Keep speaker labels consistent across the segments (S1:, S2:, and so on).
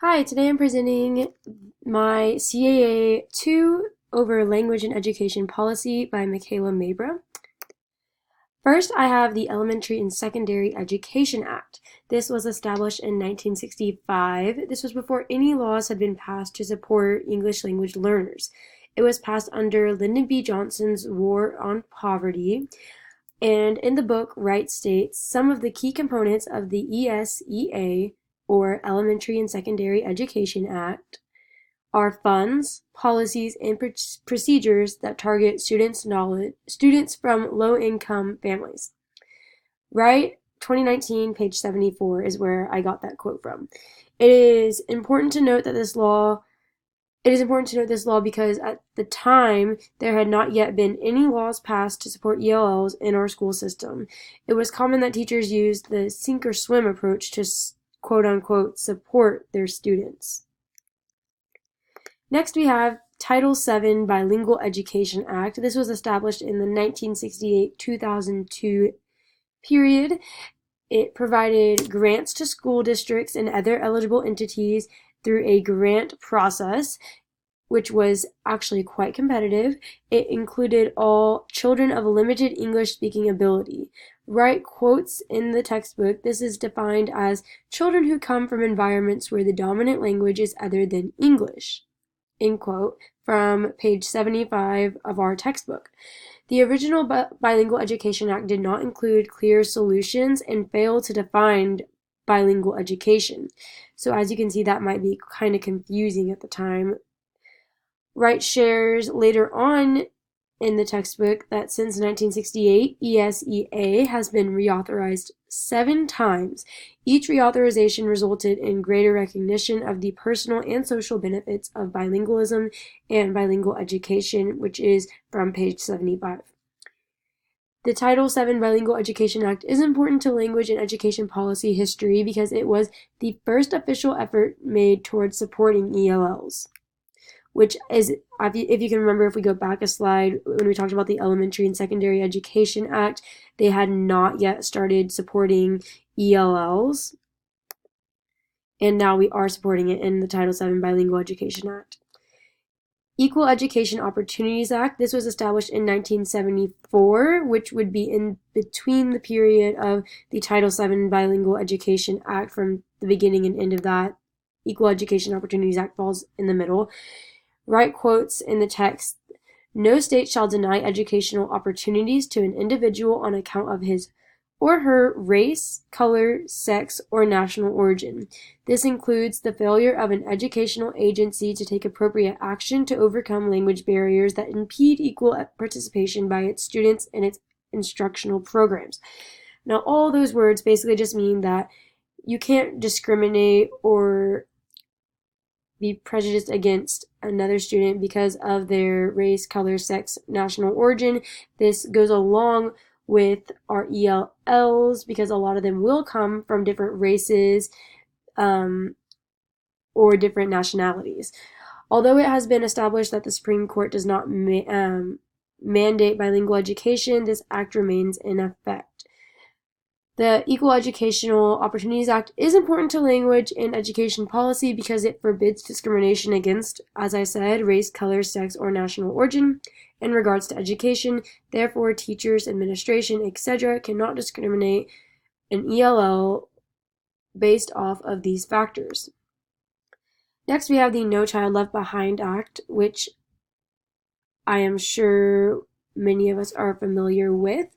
S1: Hi, today I'm presenting my CAA 2 over Language and Education Policy by Michaela Mabra. First, I have the Elementary and Secondary Education Act. This was established in 1965. This was before any laws had been passed to support English language learners. It was passed under Lyndon B. Johnson's War on Poverty. And in the book, Wright states some of the key components of the ESEA, or Elementary and Secondary Education Act, are funds, policies, and procedures that target students from low-income families. Wright, 2019, page 74 is where I got that quote from. It is important to note this law because at the time there had not yet been any laws passed to support ELLs in our school system. It was common that teachers used the sink or swim approach to quote-unquote support their students. Next we have Title VII Bilingual Education Act. This was established in the 1968-2002 period. It provided grants to school districts and other eligible entities through a grant process, which was actually quite competitive. It included all children of limited English-speaking ability. Wright quotes in the textbook, this is defined as children who come from environments where the dominant language is other than English, end quote, from page 75 of our textbook. The original Bilingual Education Act did not include clear solutions and failed to define bilingual education. So as you can see, that might be kind of confusing at the time. Wright shares later on in the textbook that since 1968, ESEA has been reauthorized 7 times. Each reauthorization resulted in greater recognition of the personal and social benefits of bilingualism and bilingual education, which is from page 75. The Title VII Bilingual Education Act is important to language and education policy history because it was the first official effort made towards supporting ELLs. Which is, if you can remember, if we go back a slide, when we talked about the Elementary and Secondary Education Act, they had not yet started supporting ELLs, and now we are supporting it in the Title VII Bilingual Education Act. Equal Education Opportunities Act, this was established in 1974, which would be in between the period of the Title VII Bilingual Education Act from the beginning and end of that. Equal Education Opportunities Act falls in the middle. Wright quotes in the text, "No state shall deny educational opportunities to an individual on account of his or her race, color, sex, or national origin. This includes the failure of an educational agency to take appropriate action to overcome language barriers that impede equal participation by its students in its instructional programs." Now, all those words basically just mean that you can't discriminate or be prejudiced against another student because of their race, color, sex, national origin. This goes along with our ELLs because a lot of them will come from different races or different nationalities. Although it has been established that the Supreme Court does not mandate bilingual education, this act remains in effect. The Equal Educational Opportunities Act is important to language and education policy because it forbids discrimination against, as I said, race, color, sex, or national origin in regards to education. Therefore, teachers, administration, etc. cannot discriminate an ELL based off of these factors. Next, we have the No Child Left Behind Act, which I am sure many of us are familiar with.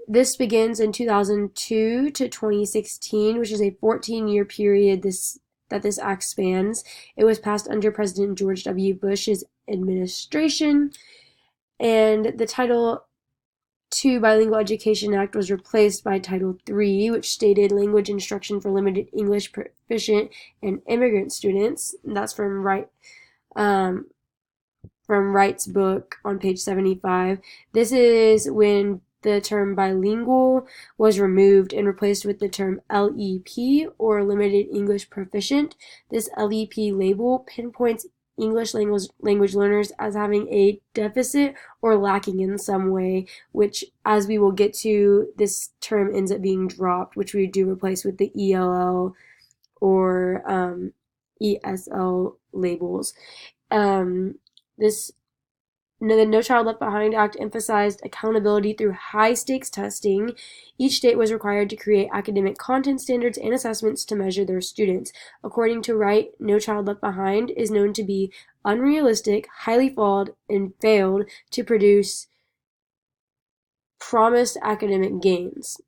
S1: This begins in 2002 to 2016, which is a 14-year period that this act spans. It was passed under President George W. Bush's administration, and the Title II Bilingual Education Act was replaced by Title III, which stated language instruction for limited English proficient and immigrant students. And that's from Wright's book on page 75. This is when the term bilingual was removed and replaced with the term LEP, or Limited English Proficient. This LEP label pinpoints English language learners as having a deficit or lacking in some way, which, as we will get to, this term ends up being dropped, which we do replace with the ELL or ESL labels. This The No Child Left Behind Act emphasized accountability through high-stakes testing. Each state was required to create academic content standards and assessments to measure their students. According to Wright, No Child Left Behind is known to be unrealistic, highly flawed, and failed to produce promised academic gains.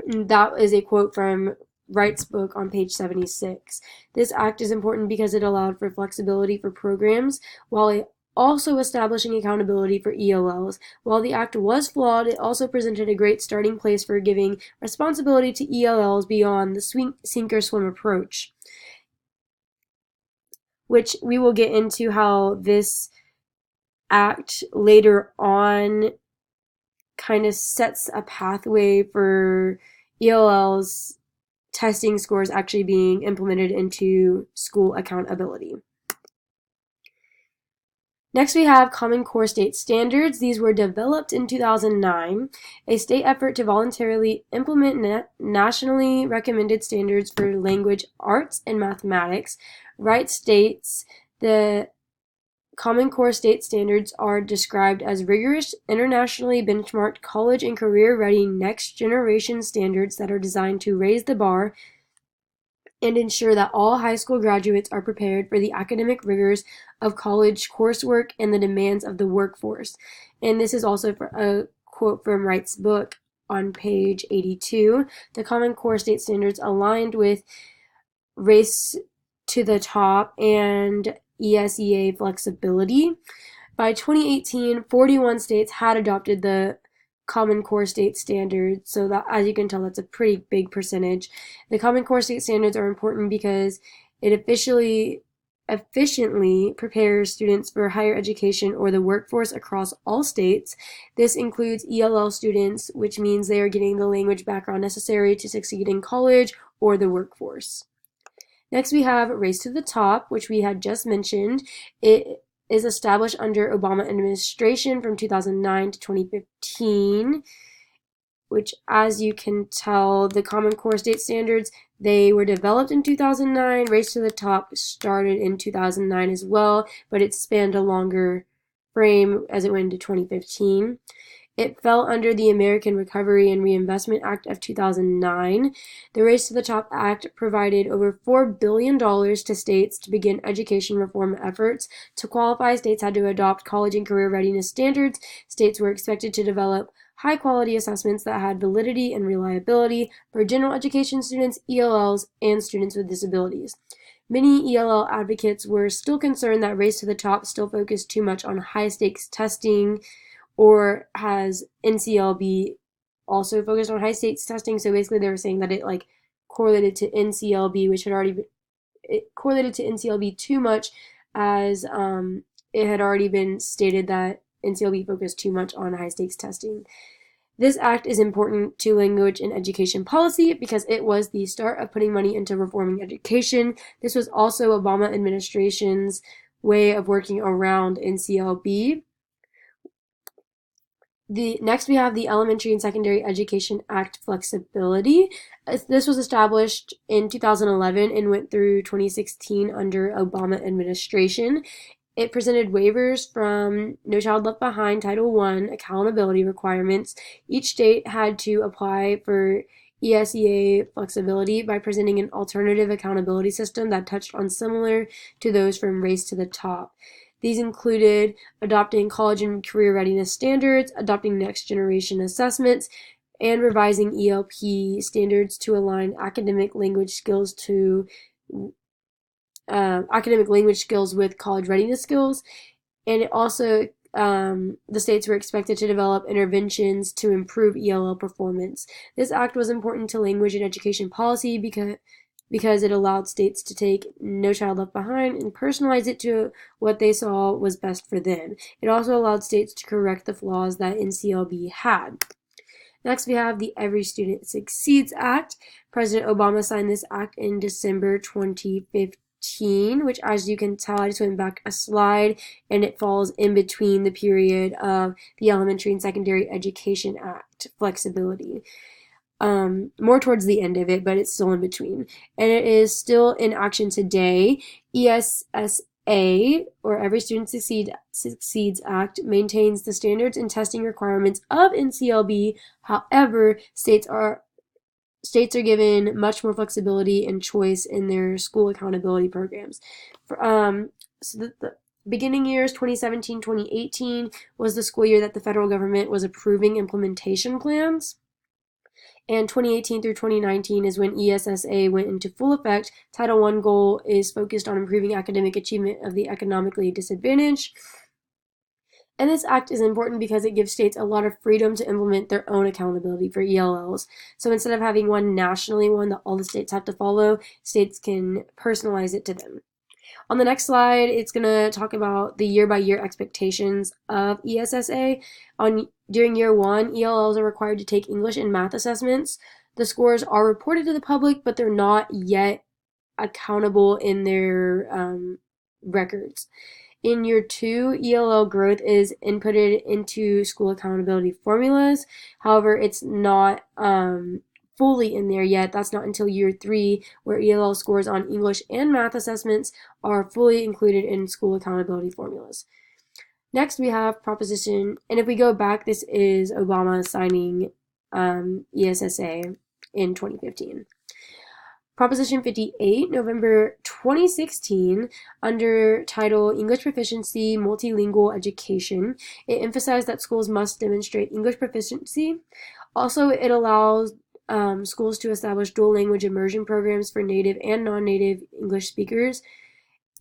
S1: And that is a quote from Wright's book on page 76. This act is important because it allowed for flexibility for programs while also establishing accountability for ELLs. While the act was flawed, it also presented a great starting place for giving responsibility to ELLs beyond the sink or swim approach, which we will get into how this act later on kind of sets a pathway for ELLs testing scores actually being implemented into school accountability. Next, we have Common Core State Standards. These were developed in 2009, a state effort to voluntarily implement nationally recommended standards for language arts and mathematics. Wright states the Common Core State Standards are described as rigorous, internationally benchmarked college and career-ready next-generation standards that are designed to raise the bar and ensure that all high school graduates are prepared for the academic rigors of college coursework and the demands of the workforce. And this is also a quote from Wright's book on page 82. The Common Core State Standards aligned with Race to the Top and ESEA flexibility. By 2018, 41 states had adopted the Common Core State Standards, so that, as you can tell, that's a pretty big percentage. The Common Core State Standards are important because it efficiently prepares students for higher education or the workforce across all states. This includes ELL students, which means they are getting the language background necessary to succeed in college or the workforce. Next, we have Race to the Top, which we had just mentioned. It is established under Obama administration from 2009 to 2015, which, as you can tell, the Common Core State Standards, they were developed in 2009. Race to the Top started in 2009 as well, but it spanned a longer frame as it went into 2015. It fell under the American Recovery and Reinvestment Act of 2009. The Race to the Top Act provided over $4 billion to states to begin education reform efforts. To qualify, states had to adopt college and career readiness standards. States were expected to develop high-quality assessments that had validity and reliability for general education students, ELLs, and students with disabilities. Many ELL advocates were still concerned that Race to the Top still focused too much on high-stakes testing, or has NCLB also focused on high-stakes testing. So basically they were saying that it correlated to NCLB, which had already correlated to NCLB too much, as it had already been stated that NCLB focused too much on high-stakes testing. This act is important to language and education policy because it was the start of putting money into reforming education. This was also Obama administration's way of working around NCLB. Next, we have the Elementary and Secondary Education Act flexibility. This was established in 2011 and went through 2016 under Obama administration. It presented waivers from No Child Left Behind Title I accountability requirements. Each state had to apply for ESEA flexibility by presenting an alternative accountability system that touched on similar to those from Race to the Top. These included adopting college and career readiness standards, adopting next generation assessments, and revising ELP standards to align academic language skills with college readiness skills. And it also, the states were expected to develop interventions to improve ELL performance. This act was important to language and education policy because it allowed states to take No Child Left Behind and personalize it to what they saw was best for them. It also allowed states to correct the flaws that NCLB had. Next, we have the Every Student Succeeds Act. President Obama signed this act in December 2015, which, as you can tell, I just went back a slide, and it falls in between the period of the Elementary and Secondary Education Act flexibility. more towards the end of it, but it's still in between. And it is still in action today. ESSA, or Every Student Succeeds Act, maintains the standards and testing requirements of NCLB. However, states are given much more flexibility and choice in their school accountability programs. So the beginning years, 2017-2018, was the school year that the federal government was approving implementation plans. And 2018 through 2019 is when ESSA went into full effect. Title I goal is focused on improving academic achievement of the economically disadvantaged. And this act is important because it gives states a lot of freedom to implement their own accountability for ELLs. So instead of having one nationally, one that all the states have to follow, states can personalize it to them. On the next slide, it's going to talk about the year-by-year expectations of ESSA. During year one, ELLs are required to take English and math assessments. The scores are reported to the public, but they're not yet accountable in their records. In year two, ELL growth is inputted into school accountability formulas. However, it's not fully in there yet. That's not until year three, where ELL scores on English and math assessments are fully included in school accountability formulas. Next, we have proposition, and if we go back, this is Obama signing ESSA in 2015. Proposition 58, November 2016, under title English Proficiency, Multilingual Education. It emphasized that schools must demonstrate English proficiency. Also, it allows schools to establish dual language immersion programs for native and non-native English speakers.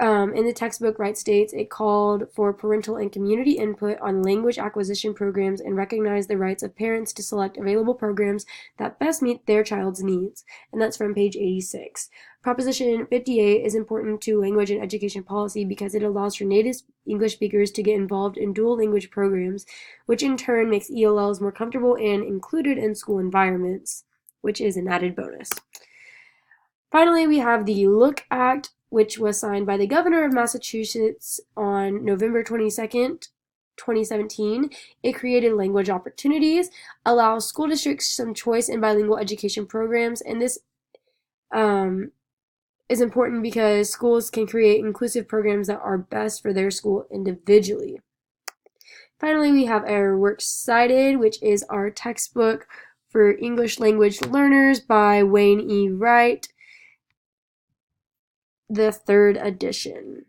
S1: In the textbook, Wright states it called for parental and community input on language acquisition programs and recognized the rights of parents to select available programs that best meet their child's needs. And that's from page 86. Proposition 58 is important to language and education policy because it allows for native English speakers to get involved in dual language programs, which in turn makes ELLs more comfortable and included in school environments, which is an added bonus. Finally, we have the Look Act, which was signed by the governor of Massachusetts on November 22nd, 2017. It created language opportunities, allows school districts some choice in bilingual education programs, and this is important because schools can create inclusive programs that are best for their school individually. Finally, we have our Works Cited, which is our textbook for English language learners by Wayne E. Wright, the third edition.